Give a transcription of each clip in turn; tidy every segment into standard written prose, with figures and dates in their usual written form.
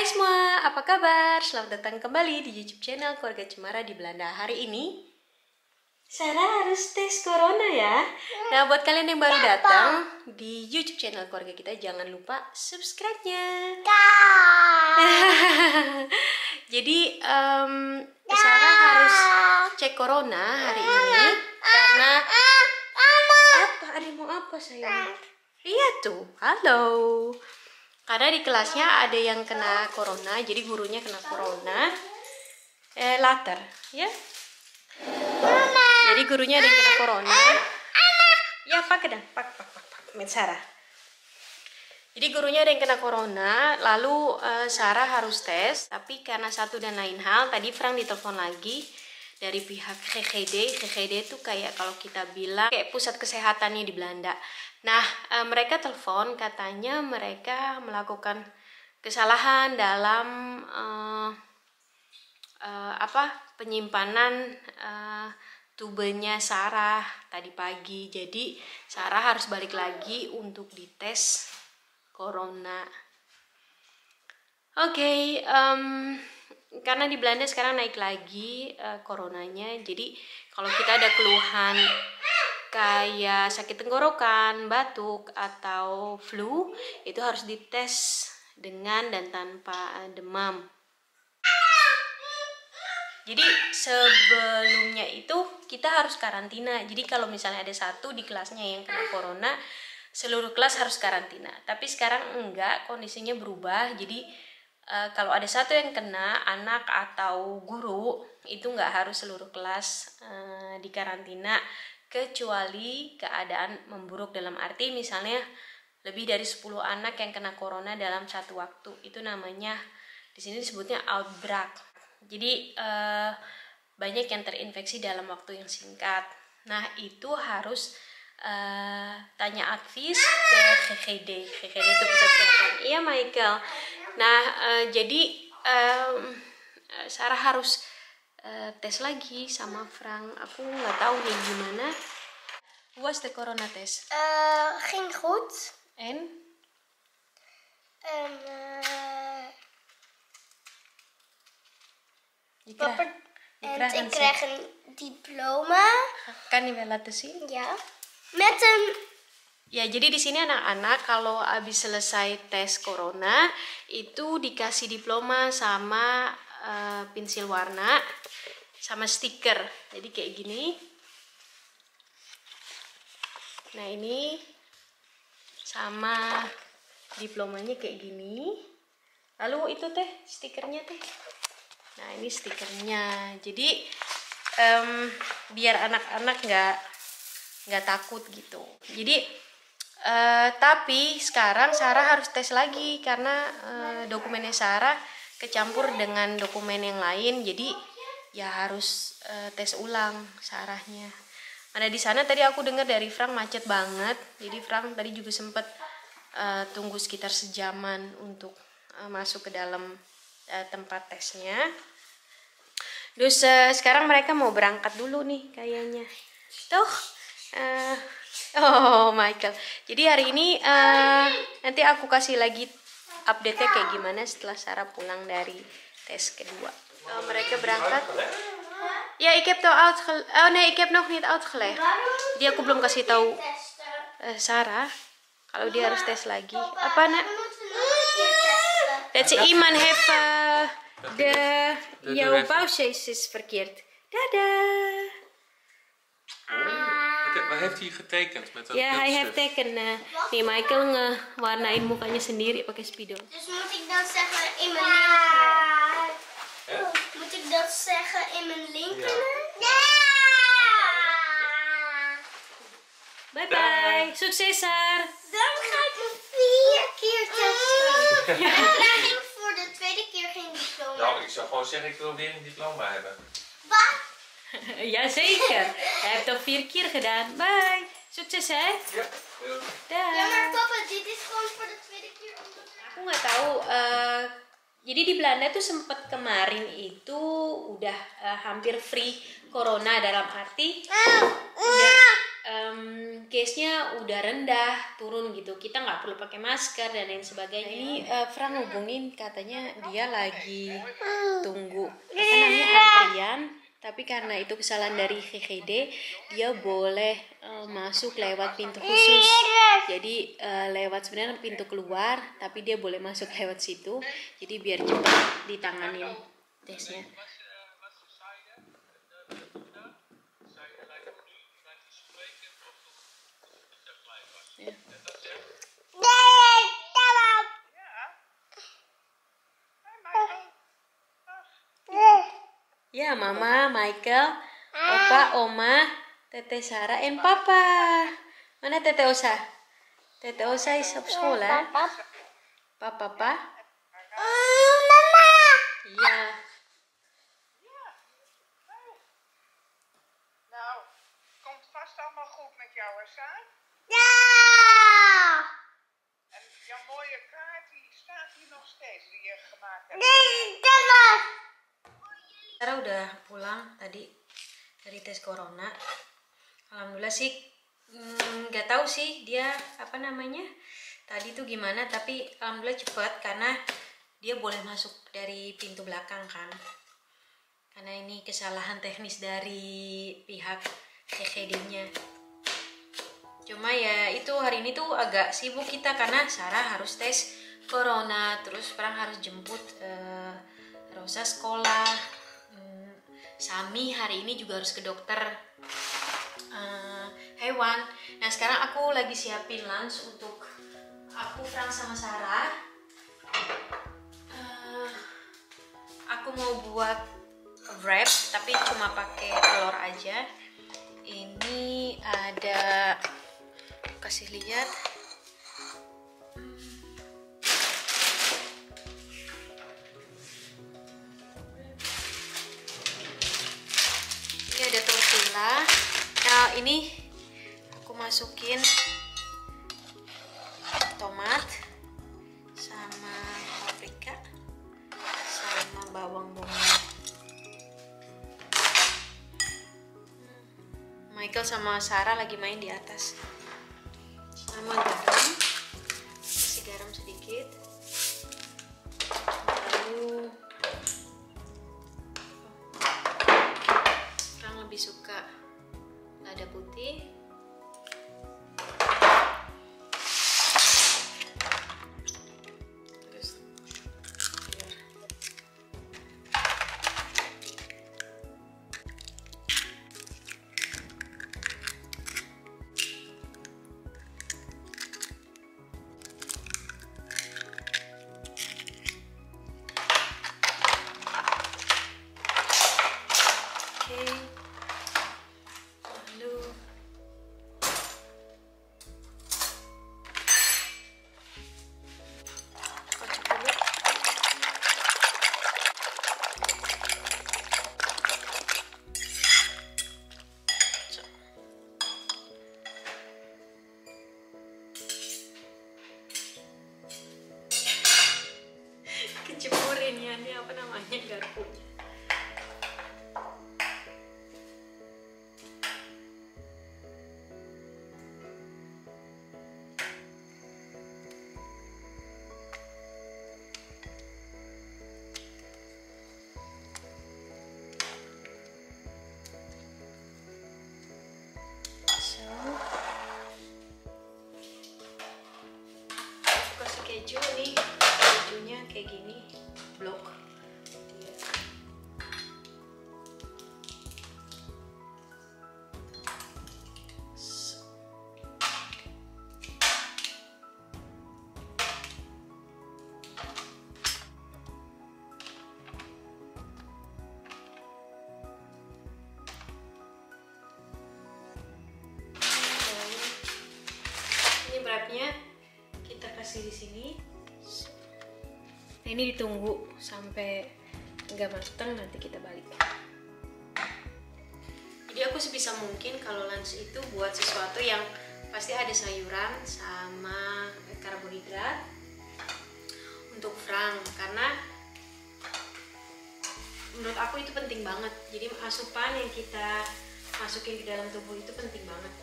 Hai semua, apa kabar? Selamat datang kembali di YouTube channel Keluarga Cemara di Belanda. Hari ini Sarah harus tes corona ya. Nah, buat kalian yang baru datang di YouTube channel keluarga kita, jangan lupa subscribe-nya. Jadi Sarah harus cek corona hari ini karena apa? Ada mau apa sayang? Iya tuh, halo. Karena di kelasnya ada yang kena corona, jadi gurunya kena corona. Later, ya. Jadi gurunya ada yang kena corona. Ya, pakai dah, pak, Sarah. Jadi gurunya ada yang kena corona, lalu Sarah harus tes. Tapi karena satu dan lain hal, tadi Frank ditelepon lagi dari pihak GGD. GGD itu kayak kalau kita bilang kayak pusat kesehatannya di Belanda. Nah, mereka telepon, katanya mereka melakukan kesalahan dalam penyimpanan tubenya Sarah tadi pagi. Jadi Sarah harus balik lagi untuk dites corona. Oke, karena di Belanda sekarang naik lagi coronanya. Jadi kalau kita ada keluhan kayak sakit tenggorokan, batuk, atau flu, itu harus dites dengan dan tanpa demam. Jadi sebelumnya itu kita harus karantina. Jadi kalau misalnya ada satu di kelasnya yang kena corona, seluruh kelas harus karantina. Tapi sekarang enggak, kondisinya berubah. Jadi kalau ada satu yang kena, anak atau guru, itu enggak harus seluruh kelas dikarantina, kecuali keadaan memburuk, dalam arti misalnya lebih dari 10 anak yang kena corona dalam satu waktu. Itu namanya, di sini disebutnya outbreak. Jadi banyak yang terinfeksi dalam waktu yang singkat. Nah, itu harus tanya advis ke GGD. GGD itu pusat kesehatan. Iya, Michael. Nah, jadi Sarah harus tes lagi sama Frank. Aku nggak tahu nih gimana. Hoe was de coronatest? Ging goed. En? Ik krijg een diploma. Kan je wel laten zien? Ja. Met een. Ya, jadi di sini anak-anak kalau habis selesai tes corona itu dikasih diploma sama pensil warna sama stiker. Jadi kayak gini. Nah, ini sama diplomanya kayak gini. Lalu itu teh stikernya teh. Nah, ini stikernya. Jadi biar anak-anak nggak takut gitu. Jadi tapi sekarang Sarah harus tes lagi karena dokumennya Sarah kecampur dengan dokumen yang lain. Jadi ya harus tes ulang Sarahnya. Ada di sana tadi aku dengar dari Frank macet banget. Jadi Frank tadi juga sempat tunggu sekitar sejaman untuk masuk ke dalam tempat tesnya. Terus sekarang mereka mau berangkat dulu nih kayaknya. Tuh, oh Michael. Jadi hari ini nanti aku kasih lagi update-nya kayak gimana setelah Sarah pulang dari tes kedua. Mereka berangkat. Ja, ik heb het al uitgelegd. Oh nee, ik heb nog niet uitgelegd. Jadi aku belum kasih tahu Sarah kalau dia harus tes lagi. Apa nak? Dat ze iemand heeft jouw bouwsjees is verkeerd. Dadah. Wat heeft hij getekend met dat? Ja, hij heeft tekenen. Nih Michael ngewarnain mukanya sendiri pakai spidol. Dus moet ik dan zeggen in mijn linker? Moet ik dat zeggen in mijn linker? Ja. Bye bye. Sukses Sar. Dan ga ik me 4 keer testen. Dan krijg ik voor de tweede keer geen diploma. Nou, ik zou gewoon zeggen, ik wil weer een diploma hebben. Wat? Jazeker. Hij heeft al 4 keer gedaan. Bye. Sukses hè. Ja. Dah. Ja, maar papa, dit is gewoon voor de tweede keer. Aku nggak tahu. Jadi di Belanda tuh sempat kemarin itu udah hampir free corona, dalam arti udah case-nya udah rendah, turun gitu, kita nggak perlu pakai masker dan lain sebagainya. Ini Frank hubungin, katanya dia lagi tunggu apa namanya antrian, tapi karena itu kesalahan dari GGD, dia boleh masuk lewat pintu khusus. Jadi lewat sebenarnya pintu keluar, tapi dia boleh masuk lewat situ. Jadi biar cepat ditanganin tesnya. Ya, Mama, Michael, Opa, Oma, Tete Sarah, and Papa. Mana Tete Osa? Tete Osa is of sekolah. Papa, Mama. Iya. Nou, komt vast allemaal goed met jou, hè, Saar? Ja! En jouw mooie kaart, die staat hier nog steeds, die je gemaakt hebt. Sarah udah pulang tadi dari tes corona. Alhamdulillah sih, nggak tahu sih dia apa namanya tadi tuh gimana, tapi alhamdulillah cepat karena dia boleh masuk dari pintu belakang kan. Karena ini kesalahan teknis dari pihak CKD-nya. Cuma ya itu hari ini tuh agak sibuk kita karena Sarah harus tes corona, terus Frank harus jemput Rosa sekolah. Sami hari ini juga harus ke dokter hewan. Nah sekarang aku lagi siapin lunch untuk aku, Frank sama Sarah. Aku mau buat wrap tapi cuma pakai telur aja. Ini ada, kasih lihat. Ini ada tortilla. Nah ini aku masukin tomat sama paprika sama bawang bombay. Michael sama Sarah lagi main di atas. Sama garam, kasih garam sedikit. Lalu Frank lebih suka lada putih. Terus lalu kocok dulu. Keceburin ya, ini apa namanya, garpunya. Aku kasih keju nih, kejunya kayak gini, blok. Ini wrapnya kita kasih di sini. Nah, ini ditunggu sampai nggak matang, nanti kita balik. Jadi aku sebisa mungkin kalau lunch itu buat sesuatu yang pasti ada sayuran sama karbohidrat untuk Frank, karena menurut aku itu penting banget. Jadi asupan yang kita masukin ke dalam tubuh itu penting banget.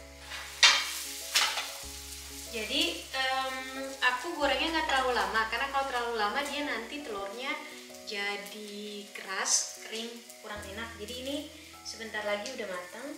Jadi aku gorengnya nggak terlalu lama, karena kalau terlalu lama dia nanti telurnya jadi keras, kering, kurang enak. Jadi ini sebentar lagi udah matang.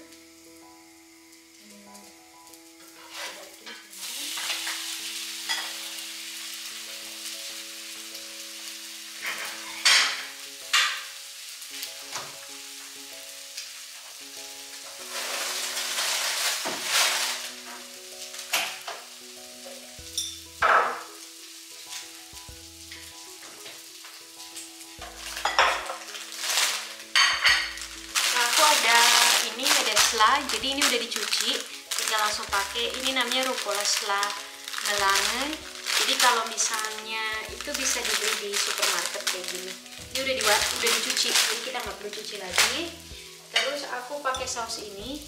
Ada sla, jadi ini udah dicuci, tinggal langsung pakai. Ini namanya rucola sla melange. Jadi kalau misalnya itu bisa dibeli di supermarket kayak gini. Ini udah dicuci, jadi kita nggak perlu cuci lagi. Terus aku pakai saus ini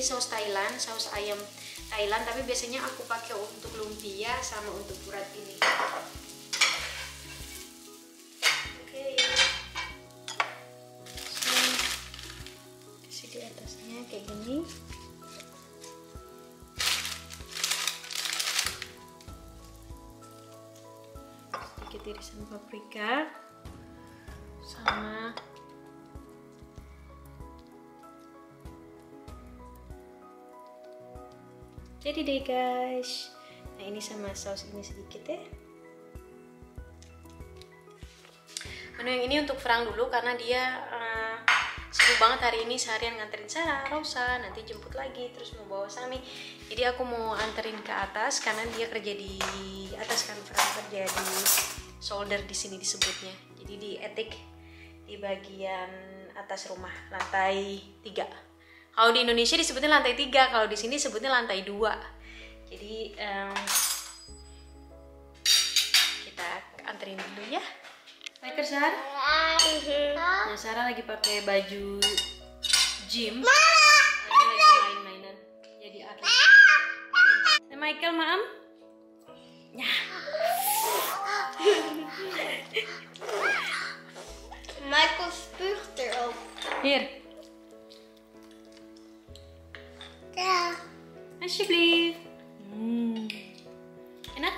saus Thailand, saus ayam Thailand, tapi biasanya aku pakai untuk lumpia sama untuk urat ini. Di atasnya kayak gini. Sedikit irisan paprika sama jadi deh guys. Nah ini sama saus ini sedikit ya. Menu yang ini untuk Frank dulu karena dia sibuk banget hari ini, seharian nganterin Sarah, Rosa, nanti jemput lagi, terus mau bawa Sami. Jadi aku mau anterin ke atas karena dia kerja di atas kan, Frank kerja di solder di sini disebutnya. Jadi di attic di bagian atas rumah, lantai 3. Kalau di Indonesia disebutnya lantai 3, kalau di sini sebutnya lantai 2. Jadi kita anterin dulu ya. Baik, Sarah. Nah, Sarah lagi pakai baju gym. Lagi main-mainan. Jadi atlet. Nah, Michael, maam. Ya. Michael spuugt erop. Hier. Ja. Alsjeblieft. Enak?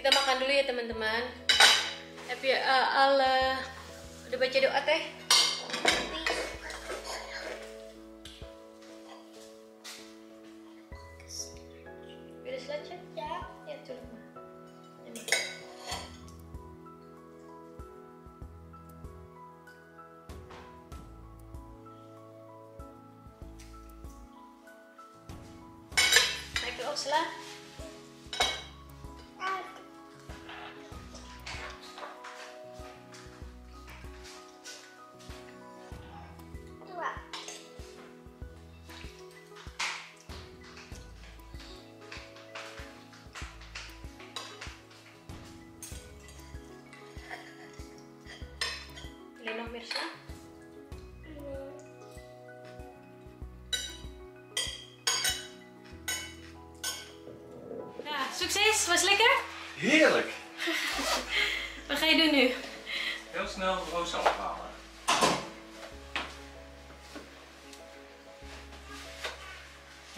Kita makan dulu ya teman-teman. Tapi Allah udah baca doa teh? Udah selesai? Ya, ya coba. Ini. Michael Osla. Leno Mirsa. Nou, succes! Was lekker? Heerlijk! Wat ga je doen nu? Heel snel Rosa ophalen.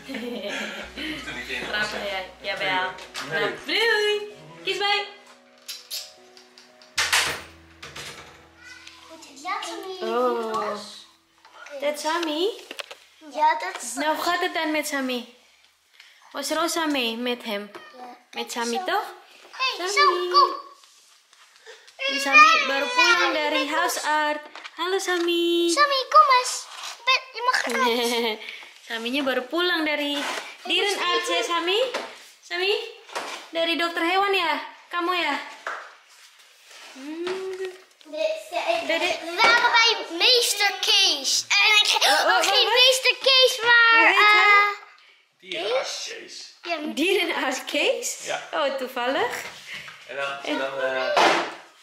Je hoeft er niet in. Grappig jij. Jawel. Nee. Nou, doei! Kies bij! Oh, that's Sami? Ja, dat is... Nou, hoe gaat het dan met Sami? Was Rosa mee met hem? Met Sami toch? Hey, Sami. zo, kom. Die Sami baru pulang dari huisarts. Halo Sami. Sammy, kom eens. Je mag eruit. Saminya baru pulang dari dierenarts ya Sami? Sami? Dari dokter hewan ya? Kamu ya? We waren bij meester Kees. Geen meester Kees, Hoe maar... heet hij? Dierenarts-Kees. Dierenarts Kees? Ja. Oh, toevallig. En dan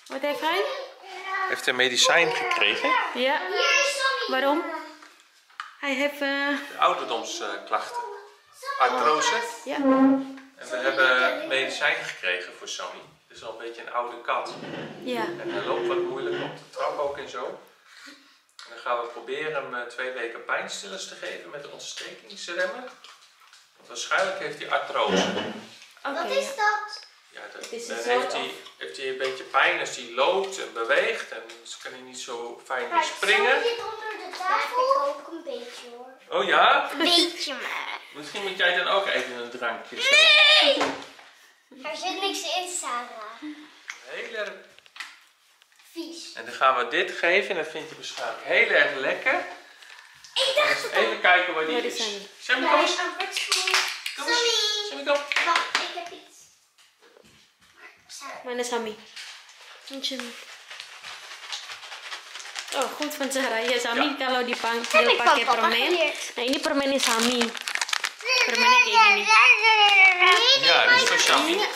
Wat heeft hij? heeft hij medicijn gekregen. Ja. Waarom? Hij heeft... Ouderdomsklachten. Artrose. Ja. En we hebben medicijn gekregen voor Sammy. Het is al een beetje een oude kat. Ja. En hij loopt wat moeilijk op de trap ook en zo. En dan gaan we proberen hem 2 weken pijnstillers te geven met ontstekingsremmen. Waarschijnlijk heeft hij artrose. Oke. Wat is dat? Ja, Het is dan een heeft soort hij een beetje pijn als hij loopt en beweegt. En dus kan hij niet zo fijn meer Kijk, springen. zo zit onder de tafel. Dat heb ik ook een beetje hoor. Oh ja? Een beetje maar. Misschien moet jij dan ook even een drankje. Zo. Nee! Er zit niks in, Sarah. Heel erg. Vies. En dan gaan we dit geven en dat vindt hij waarschijnlijk heel erg lekker. Ik dacht Dus even kijken waar die Waar is. is hij? Sammy, kom eens. een voetspoel. Kom eens. Sammy. Sammy, kom. Wacht, ik heb iets. Sarah. Mana Sami? Oh, goed van Sarah. Ya, Sami Ja. kalau Heb dipanggil ik van pakai papa permen. geleerd. Nah, ini permennya Sami. Permennya kayak gini. Ja, die is voor Sammy.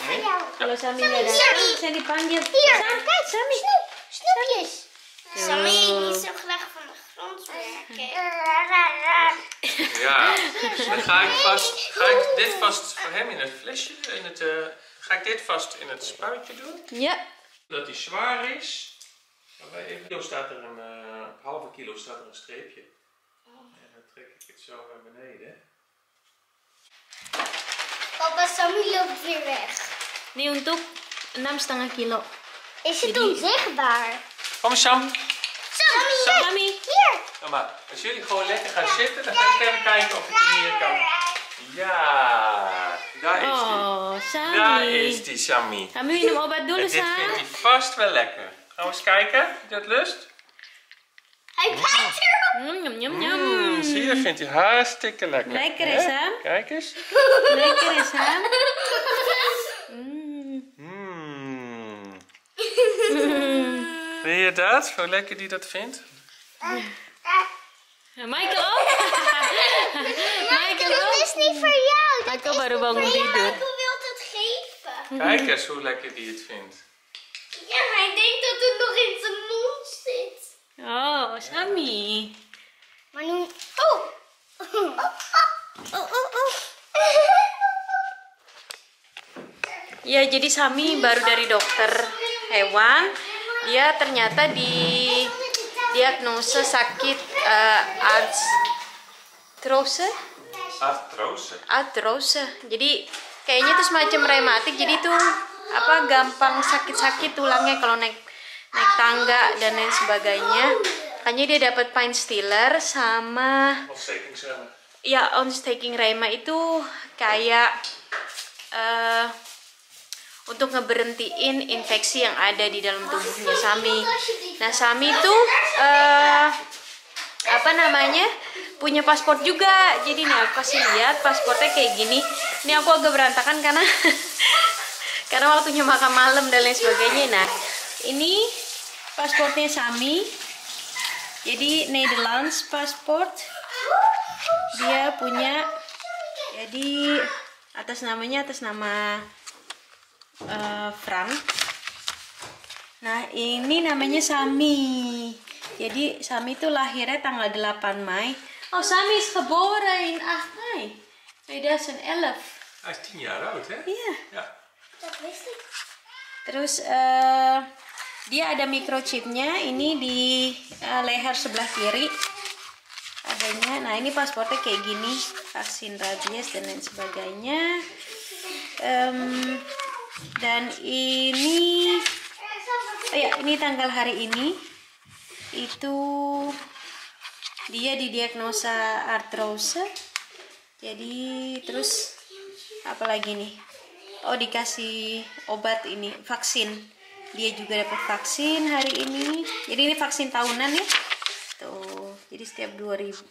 Kalau Sami nggak datang, saya dipanggil. Hier, Sam, kijk, Sami. Snoepjes. Sammy eet niet zo graag van de grond werken. Ja, dan ga ik dit vast voor hem in het flesje, ga ik dit vast in het spuitje doen. Ya. Dat hij zwaar is. Maar even, staat er een halve kilo staat er een streepje. En dan trek ik het zo naar beneden. Papa, Sammy loopt weer weg. Ini untuk 6,5 kilo. Is het Jadi- onzichtbaar? Kom eens Sam. Sammy, Sami. hier. Ja, maar als jullie gewoon lekker gaan zitten, dan ga ik even kijken of ik hem hier kan. Ja, daar is die. Oh, Daar Sami. is die Sammy. Sami minum obat En dulu, dit vindt Sam. hij vast wel lekker. Gaan we eens kijken of hij dat lust? Hij bijt erop. Nyam, nyam, nyam. Zie je, vindt hij hartstikke lekker. Lekker, hè? hè, Sam? Kijk eens. Lekker ya, Sam. Mm. Vind je dat? Hoe lekker die dat vindt? Michael ook. Michael Dat ook. is niet voor jou. Dat Michael is baru niet bangun voor jou. tidur. Michael wil het geven. Kijk eens hoe lekker die het vindt. Ja, maar hij denkt dat het nog in zijn mond zit. Oh, Sami. Maar nu... Oh. Ya, jadi Sami baru dari dokter hewan. Dia ternyata didiagnosa sakit artrose. Artrose. Jadi kayaknya itu semacam rematik. Jadi itu apa gampang sakit-sakit tulangnya kalau naik tangga dan lain sebagainya. Makanya dia dapat pain stiller sama Ontstekingsremmen. ya ontsteking rema itu kayak untuk ngeberhentiin infeksi yang ada di dalam tubuhnya Sami. Nah, Sami itu apa namanya punya paspor juga. Jadi nih aku kasih lihat paspornya kayak gini. Ini aku agak berantakan karena karena waktunya makan malam dan lain sebagainya. Nah, ini paspornya Sami. Jadi Netherlands pasport. Dia punya, jadi atas nama Frank. Nah, ini namanya Sami. Jadi Sami itu lahirnya tanggal 8 Mei. Oh, Sami is geboren in 8 Mei 2011. Hij is 10 jaar oud, hè? Iya. Ja. Dat wist ik. Terus dia ada microchipnya ini di leher sebelah kiri adanya. Nah, ini paspornya kayak gini, vaksin rabies dan lain sebagainya. Dan ini ini tanggal hari ini itu dia didiagnosa artrose. Jadi terus apa lagi nih? Oh, dikasih obat ini, vaksin. Dia juga dapat vaksin hari ini. Jadi ini vaksin tahunan ya. Tuh, jadi setiap 2000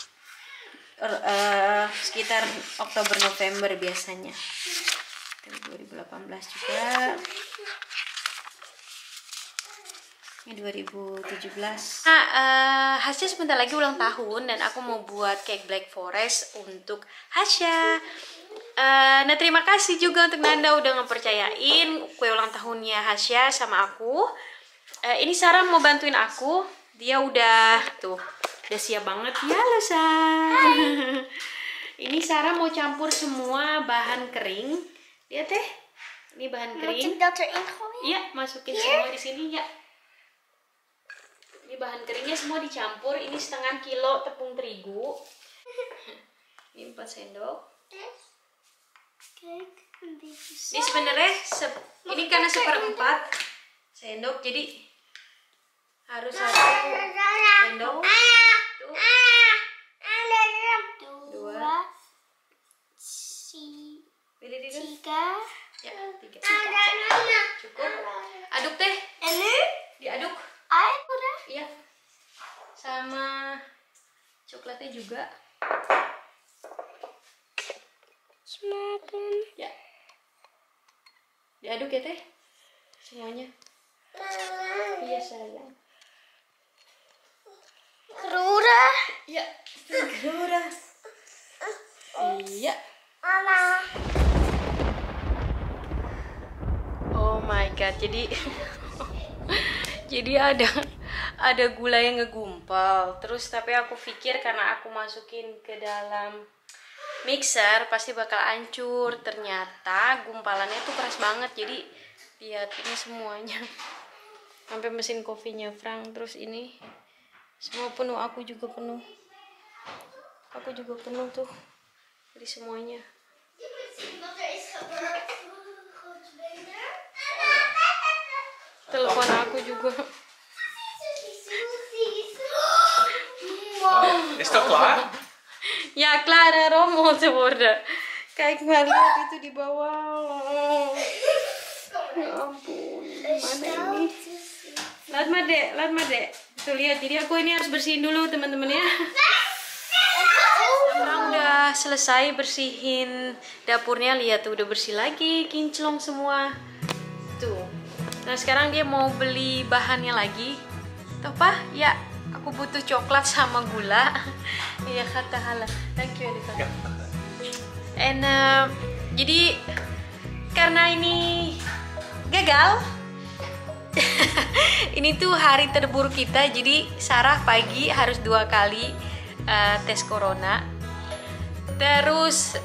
sekitar Oktober November biasanya. 2018 juga. Ini 2017. Nah, Hasya sebentar lagi ulang tahun dan aku mau buat cake Black Forest untuk Hasya. Nah, terima kasih juga untuk Nanda udah ngepercayain kue ulang tahunnya Hasya sama aku. Ini Sarah mau bantuin aku. Dia udah siap banget ya loh, Sarah. Ini Sarah mau campur semua bahan kering. Lihat teh, ini bahan Moet kering. ik dat erin gooien? Iya, masukin semua di sini ya. Ini bahan keringnya semua dicampur. Ini setengah kilo tepung terigu. Ini 4 sendok. Kijk, een beetje Ini sebenarnya ini karena 1/4 sendok, jadi harus 1 sendok. Tuh. 2, Pilih di dulu. 3. Ya, 3. Cukup. Aduk teh, En nu? diaduk. Air udah. Iya. Sama coklatnya juga. Smaken. Ya. Diaduk ya teh. Semuanya. Iya sayang. Roera. Iya. Segera. Iya. Mama. Oh my god. Jadi jadi ada gula yang ngegumpal. Terus tapi aku pikir karena aku masukin ke dalam mixer pasti bakal hancur. Ternyata gumpalannya tuh keras banget. Jadi lihat ini semuanya. Sampai mesin kopinya Frank, terus ini semua penuh, aku juga penuh. Aku juga penuh tuh. Jadi semuanya. Wat er is gebeurd. Goed benen. Telepon aku juga. Wow. Is dat klaar? Ya, klaar en rommel te worden. Kijk maar, lihat itu di bawah. Ya ampun, mana ini? Laat maar dek. Tuh lihat, jadi aku ini harus bersihin dulu teman-teman ya. Orang udah selesai bersihin dapurnya, lihat tuh udah bersih lagi, kinclong semua. Tuh. Nah sekarang dia mau beli bahannya lagi. Tuh apa? Ya, aku butuh coklat sama gula. Iya kata hala. Thank you Erika. And jadi karena ini gagal. Ini tuh hari terburuk kita. Jadi Sarah pagi harus 2 kali tes corona. Terus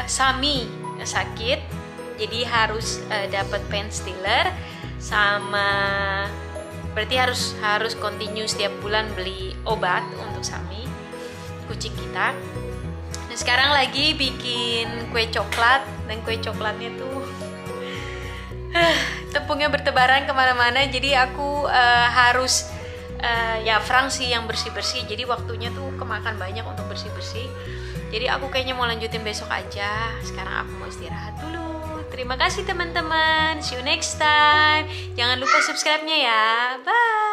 Sami sakit, jadi harus dapat pain stiller, sama berarti harus continue setiap bulan beli obat untuk Sami, kucing kita. Dan sekarang lagi bikin kue coklat, dan kue coklatnya tuh tepungnya bertebaran kemana-mana. Jadi aku harus ya Frank sih yang bersih-bersih, jadi waktunya tuh kemakan banyak untuk bersih-bersih. Jadi aku kayaknya mau lanjutin besok aja. Sekarang aku mau istirahat dulu. Terima kasih teman-teman. See you next time. Jangan lupa subscribe-nya ya. Bye.